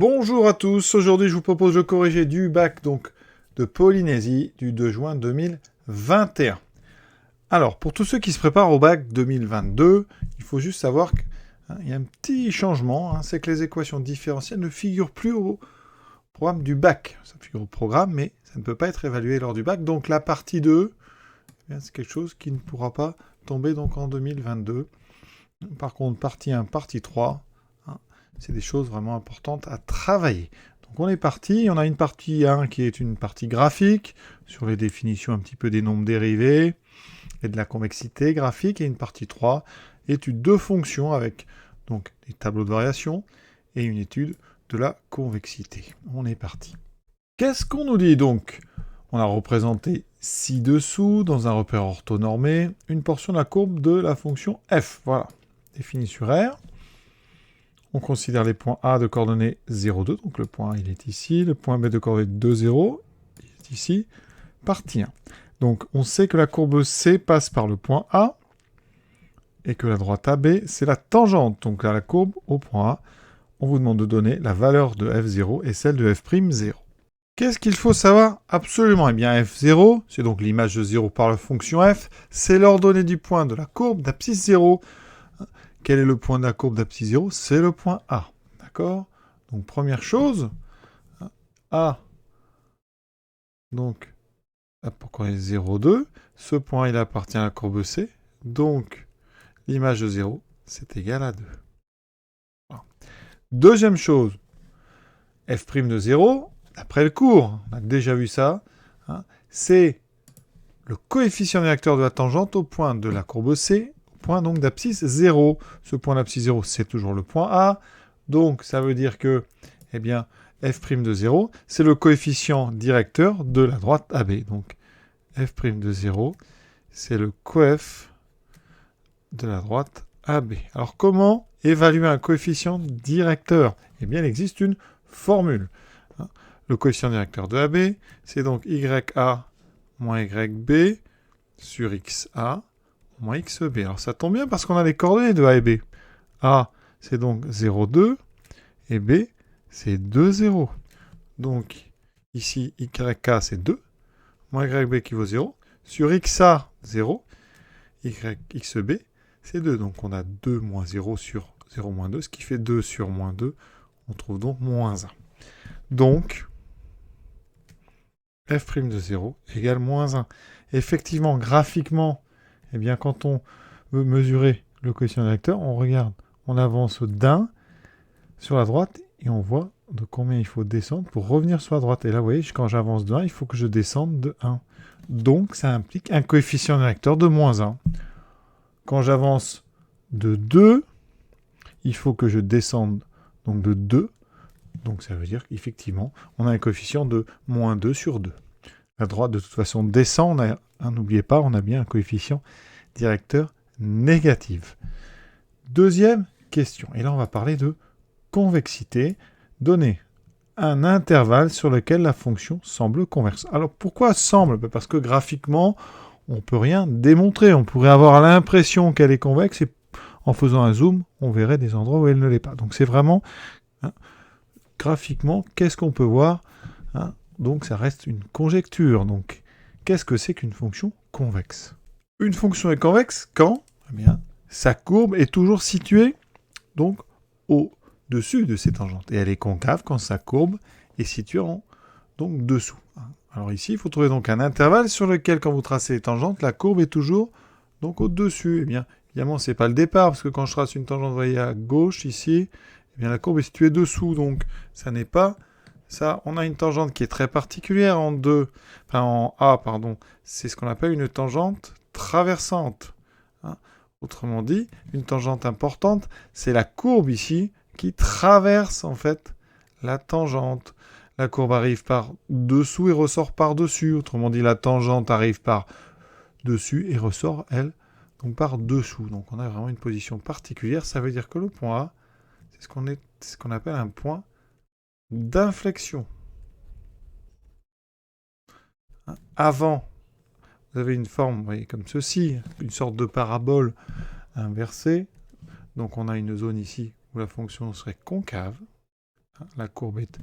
Bonjour à tous, aujourd'hui je vous propose de corriger du bac donc de Polynésie du 2 juin 2021. Alors, pour tous ceux qui se préparent au bac 2022, il faut juste savoir qu'il y a un petit changement, c'est que les équations différentielles ne figurent plus au programme du bac. Ça figure au programme, mais ça ne peut pas être évalué lors du bac. Donc la partie 2, c'est quelque chose qui ne pourra pas tomber donc en 2022. Par contre, partie 1, partie 3, c'est des choses vraiment importantes à travailler. Donc on est parti, on a une partie 1 qui est une partie graphique, sur les définitions un petit peu des nombres dérivés et de la convexité graphique, et une partie 3, étude de fonctions avec donc des tableaux de variation et une étude de la convexité. On est parti. Qu'est-ce qu'on nous dit donc? On a représenté ci-dessous, dans un repère orthonormé, une portion de la courbe de la fonction f. Voilà, définie sur R. On considère les points A de coordonnées 0, 2, donc le point A il est ici, le point B de coordonnées 2, 0, il est ici, partie 1. Donc on sait que la courbe C passe par le point A, et que la droite AB, c'est la tangente, donc à la courbe au point A. On vous demande de donner la valeur de F0 et celle de F'0. Qu'est-ce qu'il faut savoir absolument? Eh bien F0, c'est donc l'image de 0 par la fonction F, c'est l'ordonnée du point de la courbe d'abscisse 0. Quel est le point de la courbe d'abscisse 0? C'est le point A. D'accord? Donc, première chose, A, donc, pourquoi est 0, 2? Ce point, il appartient à la courbe C. Donc, l'image de 0, c'est égal à 2. Voilà. Deuxième chose, f' de 0, après le cours, on a déjà vu ça, c'est le coefficient directeur de la tangente au point de la courbe C, point donc d'abscisse 0. Ce point d'abscisse 0, c'est toujours le point A. Donc, ça veut dire que, eh bien, f' de 0, c'est le coefficient directeur de la droite AB. Donc, f' de 0, c'est le coef de la droite AB. Alors, comment évaluer un coefficient directeur? Eh bien, il existe une formule. Le coefficient directeur de AB, c'est donc YA moins YB sur XA moins XB. Alors ça tombe bien parce qu'on a les coordonnées de A et B. A, c'est donc 0, 2, et B, c'est 2, 0. Donc ici, YK, c'est 2, moins YB qui vaut 0. Sur XA, 0, XB, c'est 2. Donc on a 2 moins 0 sur 0 moins 2, ce qui fait 2 sur moins 2. On trouve donc moins 1. Donc, f' de 0 égale moins 1. Effectivement, graphiquement, eh bien, quand on veut mesurer le coefficient directeur, on regarde, on avance d'un sur la droite et on voit de combien il faut descendre pour revenir sur la droite. Et là, vous voyez, quand j'avance de 1, il faut que je descende de 1. Donc, ça implique un coefficient directeur de moins 1. Quand j'avance de 2, il faut que je descende donc de 2. Donc, ça veut dire qu'effectivement, on a un coefficient de moins 2 sur 2. La droite, de toute façon, descend. N'oubliez pas, on a bien un coefficient directeur négatif. Deuxième question. Et là, on va parler de convexité. Donner un intervalle sur lequel la fonction semble convexe. Alors, pourquoi semble? Parce que graphiquement, on ne peut rien démontrer. On pourrait avoir l'impression qu'elle est convexe et en faisant un zoom, on verrait des endroits où elle ne l'est pas. Donc, c'est vraiment, graphiquement, qu'est-ce qu'on peut voir? Donc, ça reste une conjecture. Donc, qu'est-ce que c'est qu'une fonction convexe? Une fonction est convexe quand, eh bien, sa courbe est toujours située donc au-dessus de ses tangentes. Et elle est concave quand sa courbe est située donc dessous. Alors ici, il faut trouver donc un intervalle sur lequel, quand vous tracez les tangentes, la courbe est toujours donc au-dessus. Eh bien, évidemment, c'est pas le départ, parce que quand je trace une tangente, vous voyez à gauche, ici, eh bien, la courbe est située dessous. Donc, ça n'est pas ça. On a une tangente qui est très particulière en A, pardon. C'est ce qu'on appelle une tangente traversante. Autrement dit, une tangente importante, c'est la courbe ici qui traverse en fait la tangente. La courbe arrive par dessous et ressort par dessus. Autrement dit, la tangente arrive par dessus et ressort, elle, donc par dessous. Donc on a vraiment une position particulière. Ça veut dire que le point A, c'est ce qu'on appelle un point d'inflexion. Avant, vous avez une forme, vous voyez, comme ceci, une sorte de parabole inversée. Donc on a une zone ici où la fonction serait concave. La courbe est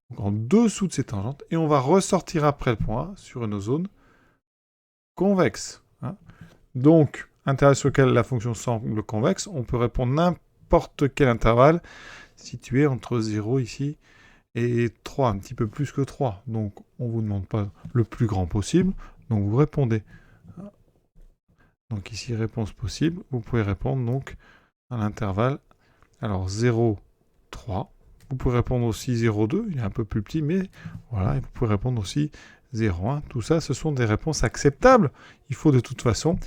donc en dessous de ces tangentes. Et on va ressortir après le point A sur une zone convexe. Donc, intervalle sur lequel la fonction semble convexe, on peut répondre n'importe quel intervalle situé entre 0 ici et 3, un petit peu plus que 3. Donc, on ne vous demande pas le plus grand possible, donc vous répondez. Donc ici, réponse possible, vous pouvez répondre donc à l'intervalle, alors 0, 3. Vous pouvez répondre aussi 0,2, il est un peu plus petit, mais voilà, et vous pouvez répondre aussi 0,1. Tout ça, ce sont des réponses acceptables. Il faut de toute façon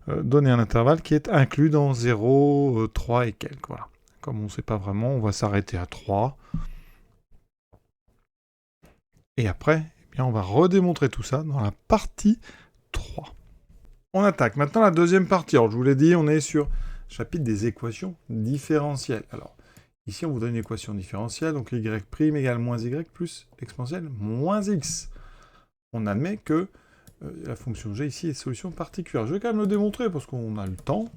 donner un intervalle qui est inclus dans 0, 3 et quelques. Voilà. Comme on ne sait pas vraiment, on va s'arrêter à 3. Et après, eh bien, on va redémontrer tout ça dans la partie 3. On attaque maintenant la deuxième partie. Alors, je vous l'ai dit, on est sur le chapitre des équations différentielles. Alors, ici, on vous donne une équation différentielle, donc y' égale moins y plus exponentielle moins x. On admet que la fonction g ici est solution particulière. Je vais quand même le démontrer parce qu'on a le temps.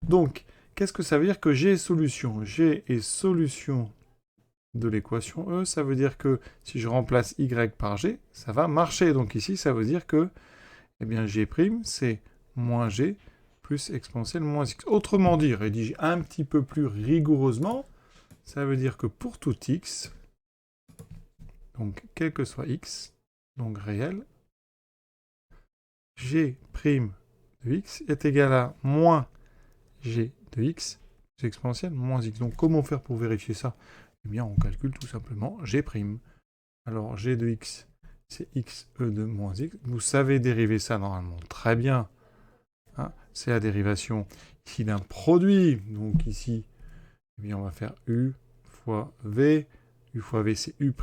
Donc, qu'est-ce que ça veut dire que g est solution? G est solution de l'équation E, ça veut dire que si je remplace y par g, ça va marcher. Donc ici, ça veut dire que eh bien, g', c'est moins g plus exponentielle moins x. Autrement dit, rédigé un petit peu plus rigoureusement, ça veut dire que pour tout x, donc quel que soit x, donc réel, g' de x est égal à moins g de x plus exponentielle moins x. Donc comment faire pour vérifier ça? Eh bien, on calcule tout simplement g'. Alors, g de x, c'est x e de moins x. Vous savez dériver ça normalement très bien. C'est la dérivation ici d'un produit. Donc ici, eh bien, on va faire u fois v. U fois v, c'est u',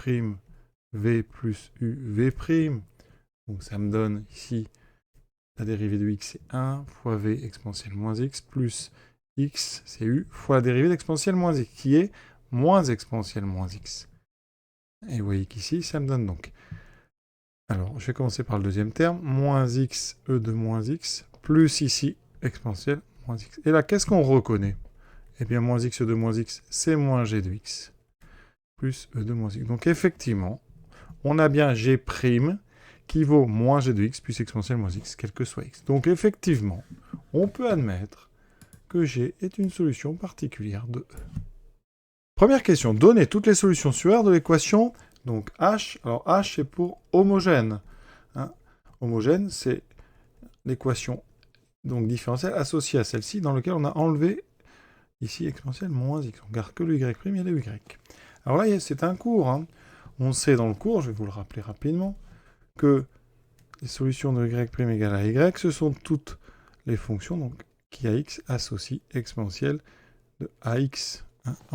v plus u, v'. Donc ça me donne ici la dérivée de x, c'est 1 fois v exponentielle moins x, plus x, c'est u, fois la dérivée d'exponentielle moins x, qui est moins exponentielle moins x. Et vous voyez qu'ici, ça me donne donc... Alors, je vais commencer par le deuxième terme, moins x, e de moins x, plus ici, exponentielle moins x. Et là, qu'est-ce qu'on reconnaît? Eh bien, moins x, e de moins x, c'est moins g de x, plus e de moins x. Donc, effectivement, on a bien g' qui vaut moins g de x plus exponentielle moins x, quel que soit x. Donc, effectivement, on peut admettre que g est une solution particulière de E. Première question, donnez toutes les solutions sur R de l'équation, donc H. Alors H, c'est pour homogène. Homogène, c'est l'équation donc différentielle associée à celle-ci, dans laquelle on a enlevé ici exponentielle moins x. On garde que le y' et le y. Alors là, c'est un cours. On sait dans le cours, je vais vous le rappeler rapidement, que les solutions de y' égale à y, ce sont toutes les fonctions donc, qui à x associent exponentielle de ax.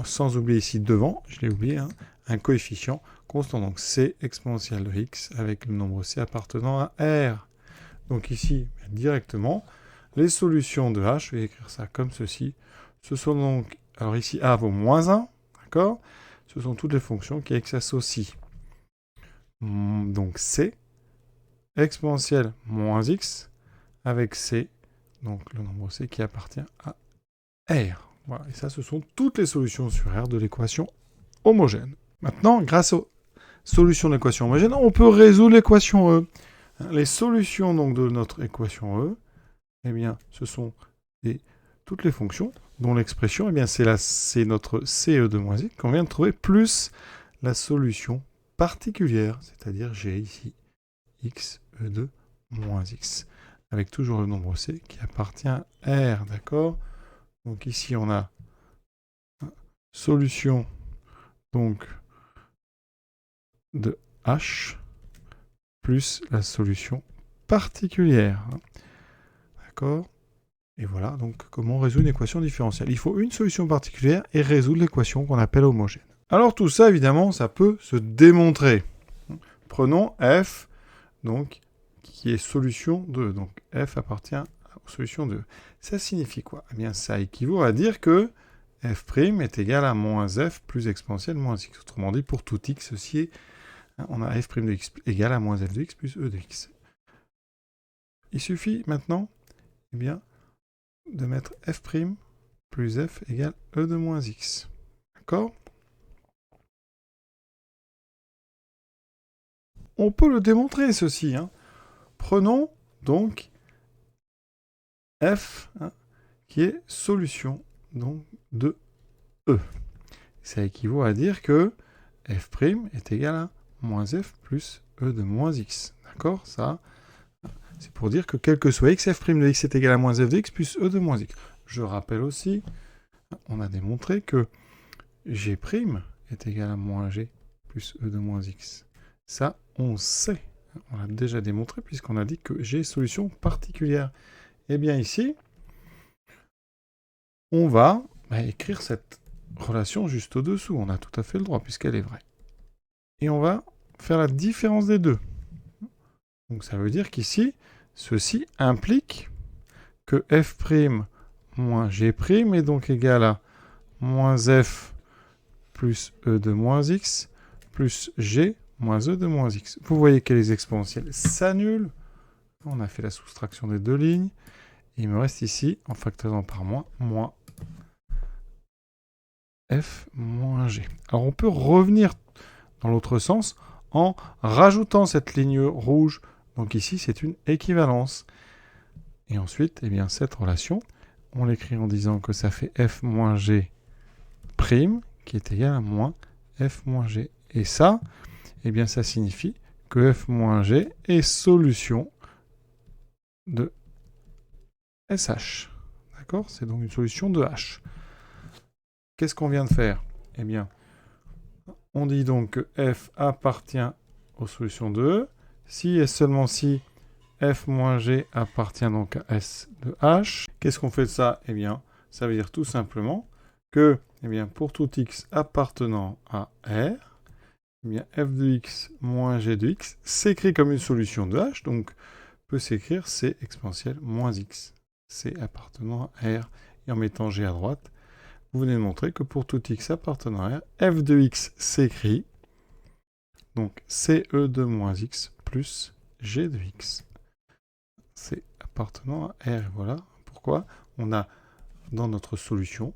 Sans oublier ici devant, je l'ai oublié, un coefficient constant. Donc c exponentielle de x avec le nombre c appartenant à R. Donc ici, directement, les solutions de h, je vais écrire ça comme ceci, ce sont donc, alors ici a vaut moins 1, d'accord? Ce sont toutes les fonctions qui x associent. Donc c exponentielle moins x avec c, donc le nombre c qui appartient à R. Voilà, et ça, ce sont toutes les solutions sur R de l'équation homogène. Maintenant, grâce aux solutions de l'équation homogène, on peut résoudre l'équation E. Les solutions donc, de notre équation E, eh bien, ce sont toutes les fonctions dont l'expression, eh bien, c'est notre CE de moins x qu'on vient de trouver, plus la solution particulière, c'est-à-dire G ici, x, E de moins x, avec toujours le nombre C qui appartient à R, d'accord? Donc ici, on a solution donc de H plus la solution particulière. D'accord? Et voilà, donc comment on résout une équation différentielle. Il faut une solution particulière et résoudre l'équation qu'on appelle homogène. Alors tout ça, évidemment, ça peut se démontrer. Prenons f, donc, qui est solution de... Donc f appartient aux solutions de... Ça signifie quoi? Eh bien, ça équivaut à dire que f' est égal à moins f plus exponentielle moins x. Autrement dit, pour tout x, ceci est... On a f' de x égal à moins f de x plus e de x. Il suffit maintenant, eh bien, de mettre f' plus f égale e de moins x. D'accord? on peut le démontrer, ceci. Hein. Prenons donc f, hein, qui est solution donc, de E. Ça équivaut à dire que f' est égal à moins f plus E de moins x. D'accord? Ça, c'est pour dire que quel que soit x, f' de x est égal à moins f de x plus E de moins x. Je rappelle aussi, on a démontré que g' est égal à moins g plus E de moins x. Ça, on sait. On l'a déjà démontré puisqu'on a dit que g est solution particulière. Eh bien ici, on va écrire cette relation juste au-dessous. On a tout à fait le droit puisqu'elle est vraie. Et on va faire la différence des deux. Donc ça veut dire qu'ici, ceci implique que f' moins g' est donc égal à moins f plus E de moins x plus g moins E de moins x. Vous voyez que les exponentielles s'annulent. On a fait la soustraction des deux lignes. Et il me reste ici, en factorisant par moins f moins g. Alors on peut revenir dans l'autre sens en rajoutant cette ligne rouge. Donc ici, c'est une équivalence. Et ensuite, eh bien, cette relation, on l'écrit en disant que ça fait f moins g prime, qui est égal à moins f moins g. Et ça, eh bien, ça signifie que f moins g est solution de SH. D'accord? C'est donc une solution de H. Qu'est-ce qu'on vient de faire? Eh bien, on dit donc que f appartient aux solutions de E. Si et seulement si f moins g appartient donc à S de H. Qu'est-ce qu'on fait de ça? Eh bien, ça veut dire tout simplement que, eh bien, pour tout x appartenant à R, eh bien, f de x moins g de x s'écrit comme une solution de H, donc peut s'écrire c exponentielle moins x, c appartenant à R. Et en mettant g à droite, vous venez de montrer que pour tout x appartenant à R, f de x s'écrit donc ce de moins x plus g de x. C'est appartenant à R. Voilà pourquoi on a dans notre solution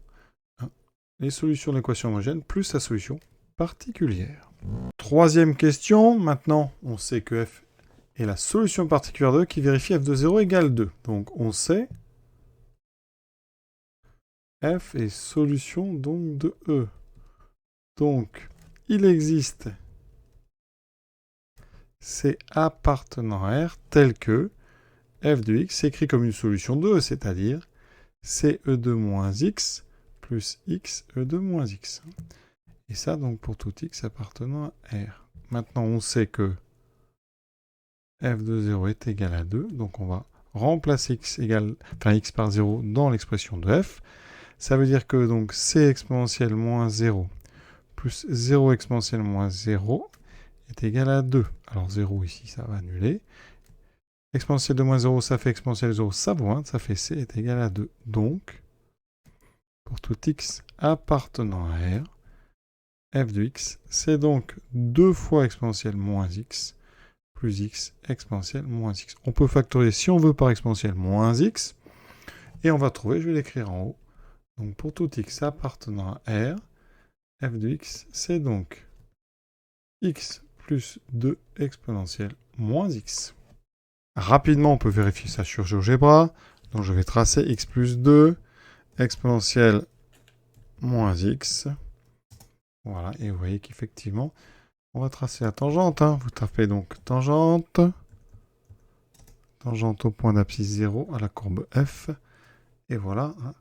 les solutions de l'équation homogène plus sa solution particulière. Troisième question. Maintenant, on sait que f est la solution particulière de E qui vérifie f de 0 égale 2. Donc, on sait f est solution donc de E. Donc, il existe C appartenant à R tel que f de x s'écrit comme une solution de E, c'est-à-dire ce de moins x plus x e de moins x. Et ça, donc, pour tout x appartenant à R. Maintenant, on sait que f de 0 est égal à 2, donc on va remplacer x par 0 dans l'expression de f. Ça veut dire que donc c exponentielle moins 0 plus 0 exponentielle moins 0 est égal à 2. Alors 0 ici, ça va annuler. Exponentielle de moins 0, ça fait exponentielle de 0, ça vaut 1, ça fait c est égal à 2. Donc, pour tout x appartenant à R, f de x, c'est donc 2 fois exponentielle moins x plus x exponentielle moins x. On peut factoriser si on veut par exponentielle moins x, et on va trouver, je vais l'écrire en haut, donc pour tout x appartenant à R, f de x, c'est donc x plus 2 exponentielle moins x. Rapidement, on peut vérifier ça sur GeoGebra. Donc je vais tracer x plus 2 exponentielle moins x. Voilà, et vous voyez qu'effectivement, on va tracer la tangente. Hein. Vous tapez donc tangente. Tangente au point d'abscisse 0 à la courbe f. Et voilà. Hein.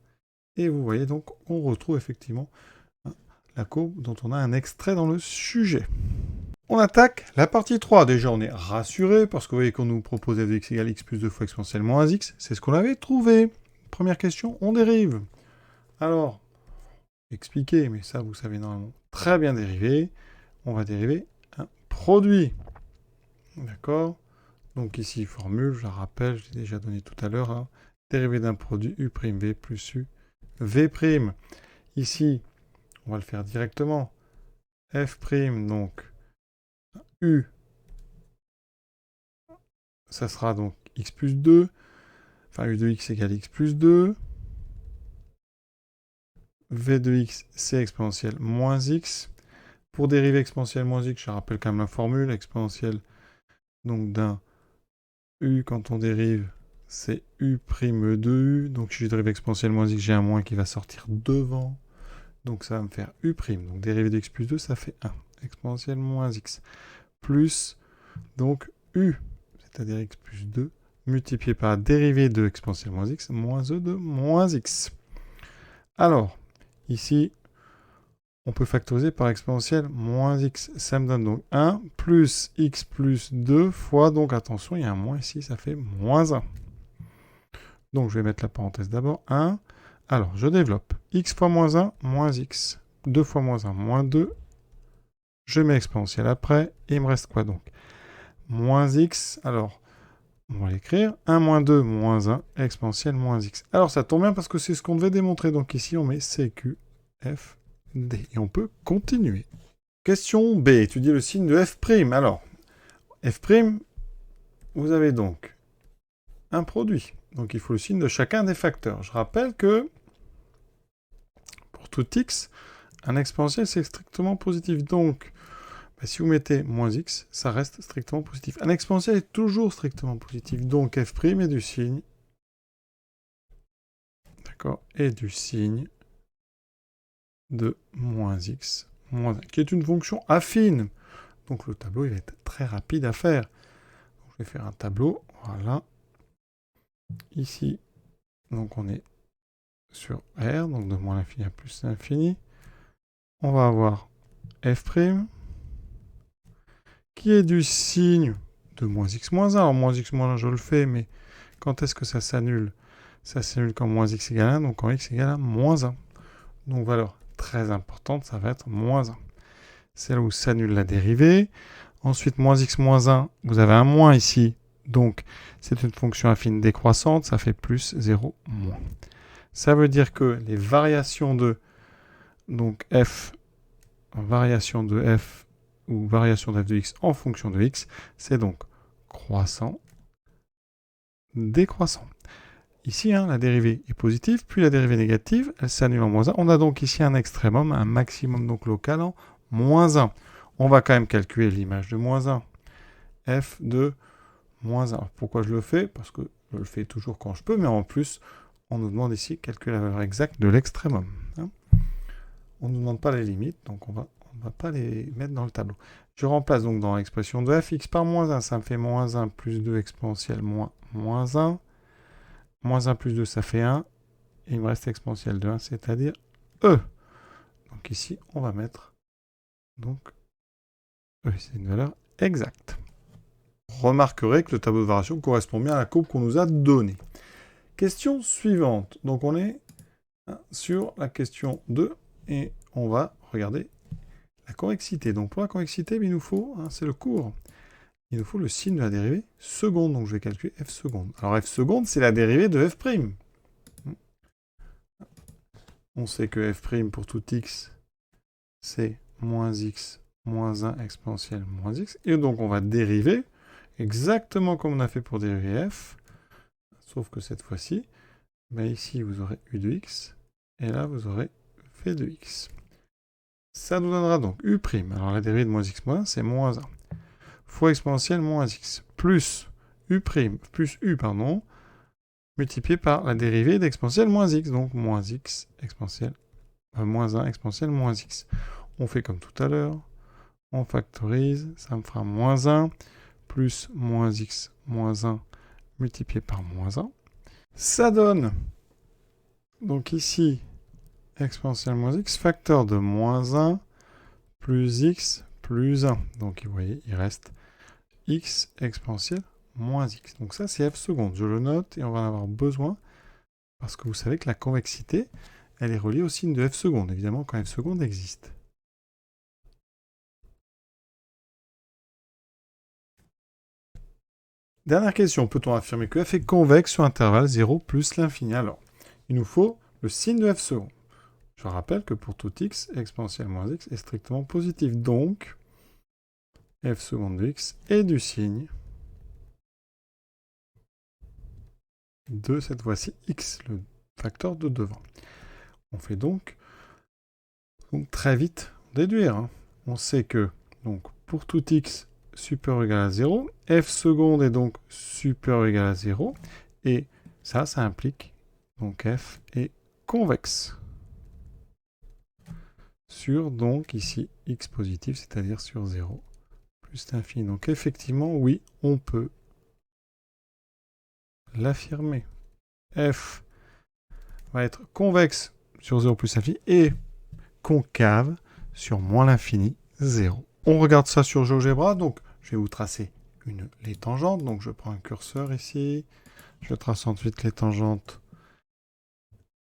Et vous voyez donc, on retrouve effectivement la courbe dont on a un extrait dans le sujet. On attaque la partie 3. Déjà, on est rassuré parce que vous voyez qu'on nous propose f de x égale x plus 2 fois exponentielle moins x. C'est ce qu'on avait trouvé. Première question, on dérive. Alors, expliquer, mais ça, vous savez normalement très bien dériver. On va dériver un produit. D'accord? Donc ici, formule, je la rappelle, je l'ai déjà donné tout à l'heure. Hein. Dérivé d'un produit u'v plus u v'. Ici, on va le faire directement. F', donc u, ça sera donc x plus 2. Enfin, u de x égale x plus 2. V de x, c'est exponentielle moins x. Pour dériver exponentielle moins x, je rappelle quand même la formule. Exponentielle Donc d'un u quand on dérive, c'est u' de u. Donc si je dérive exponentielle moins x, j'ai un moins qui va sortir devant. Donc ça va me faire u'. Donc dérivée de x plus 2, ça fait 1. Exponentielle moins x. Plus donc u, c'est-à-dire x plus 2, multiplié par la dérivée de exponentielle moins x, moins e de moins x. Alors, ici, on peut factoriser par exponentielle moins x. Ça me donne donc 1 plus x plus 2 fois, donc attention, il y a un moins ici, ça fait moins 1. Donc je vais mettre la parenthèse d'abord, 1. Alors, je développe. X fois moins 1, moins x. 2 fois moins 1, moins 2. Je mets exponentielle après, et il me reste quoi donc? Moins x, alors, on va l'écrire. 1 moins 2 moins 1, exponentielle moins x. Alors ça tombe bien parce que c'est ce qu'on devait démontrer. Donc ici, on met CQ, F, D. Et on peut continuer. Question B, étudier le signe de F'. Alors, F', vous avez donc un produit. Donc il faut le signe de chacun des facteurs. Je rappelle que pour tout x, un exponentiel, c'est strictement positif. Donc, si vous mettez moins x, ça reste strictement positif. Un exponentiel est toujours strictement positif. Donc f' est du signe. D'accord, est du signe de moins x, moins 1, qui est une fonction affine. Donc le tableau, il va être très rapide à faire. Donc, je vais faire un tableau, voilà. Ici, donc on est sur R, donc de moins l'infini à plus l'infini. On va avoir f', qui est du signe de moins x moins 1. Alors moins x moins 1, je le fais, mais quand est-ce que ça s'annule? Ça s'annule quand moins x égale 1, donc quand x égale à moins 1. Donc valeur très importante, ça va être moins 1. C'est là où s'annule la dérivée. Ensuite, moins x moins 1, vous avez un moins ici. Donc, c'est une fonction affine décroissante, ça fait plus 0, moins. Ça veut dire que les variations de donc f, variation de f ou variation de f de x en fonction de x, c'est donc croissant, décroissant. Ici, la dérivée est positive, puis la dérivée négative, elle s'annule en moins 1. On a donc ici un extrémum, un maximum donc local en moins 1. On va quand même calculer l'image de moins 1. F de moins 1. Pourquoi je le fais? Parce que je le fais toujours quand je peux, mais en plus, on nous demande ici de calculer la valeur exacte de l'extrémum. On ne nous demande pas les limites, donc on va pas les mettre dans le tableau. Je remplace donc dans l'expression de f, x par moins 1, ça me fait moins 1 plus 2 exponentielle moins 1. Moins 1 plus 2, ça fait 1. Et il me reste exponentielle de 1, c'est-à-dire E. Donc ici, on va mettre donc E, c'est une valeur exacte. Remarquerez que le tableau de variation correspond bien à la courbe qu'on nous a donnée. Question suivante. Donc on est sur la question 2 et on va regarder la convexité. Donc pour la convexité, il nous faut, c'est le cours, il nous faut le signe de la dérivée seconde. Donc je vais calculer f seconde. Alors f seconde, c'est la dérivée de f'. On sait que f' pour tout x, c'est moins x moins 1 exponentielle moins x. Et donc on va dériver exactement comme on a fait pour dériver f, sauf que cette fois-ci, ici vous aurez u de x, et là vous aurez v de x. Ça nous donnera donc u'. Alors la dérivée de moins x moins 1, c'est moins 1. Fois exponentielle moins x, plus u', plus u, multiplié par la dérivée d'exponentielle moins x, donc moins x exponentielle, moins 1 exponentielle moins x. On fait comme tout à l'heure, on factorise, ça me fera moins 1, plus moins x moins 1, multiplié par moins 1. Ça donne, donc ici, exponentielle moins x, facteur de moins 1, plus x, plus 1. Donc vous voyez, il reste x exponentielle moins x. Donc ça, c'est f seconde. Je le note et on va en avoir besoin parce que vous savez que la convexité, elle est reliée au signe de f seconde, évidemment, quand f seconde existe. Dernière question, peut-on affirmer que f est convexe sur intervalle 0 plus l'infini? Alors, il nous faut le signe de f seconde. Je rappelle que pour tout x, exponentielle moins x est strictement positif. Donc, f seconde de x est du signe de cette fois-ci x, le facteur de devant. On fait donc très vite déduire. On sait que donc pour tout x, supérieur ou égal à 0. F seconde est donc supérieur ou égal à 0. Et ça implique donc F est convexe. Sur, donc, ici, x positif, c'est-à-dire sur 0, plus l'infini. Donc, effectivement, oui, on peut l'affirmer. F va être convexe sur 0 plus l'infini et concave sur moins l'infini, 0. On regarde ça sur GeoGebra, donc je vais vous tracer les tangentes. Donc, je prends un curseur ici. Je trace ensuite les tangentes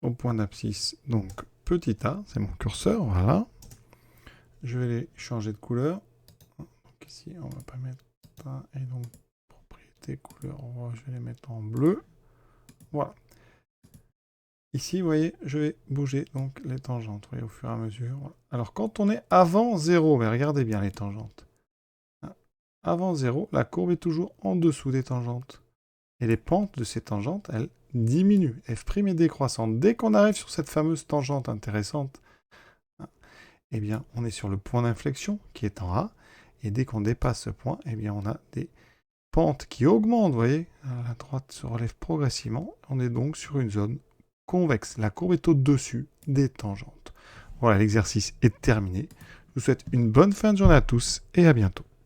au point d'abscisse, donc petit a, c'est mon curseur, voilà. Je vais les changer de couleur. Donc ici, on va pas mettre ça, et donc propriété couleur, je vais les mettre en bleu. Voilà. Ici, vous voyez, je vais bouger donc les tangentes, vous voyez, au fur et à mesure. Voilà. Alors, quand on est avant 0, mais regardez bien les tangentes. Avant 0, la courbe est toujours en dessous des tangentes. Et les pentes de ces tangentes, elles diminuent. F' est décroissante. Dès qu'on arrive sur cette fameuse tangente intéressante, eh bien, on est sur le point d'inflexion qui est en A. Et dès qu'on dépasse ce point, eh bien, on a des pentes qui augmentent, vous voyez. La droite se relève progressivement. On est donc sur une zone convexe. La courbe est au-dessus des tangentes. Voilà, l'exercice est terminé. Je vous souhaite une bonne fin de journée à tous et à bientôt.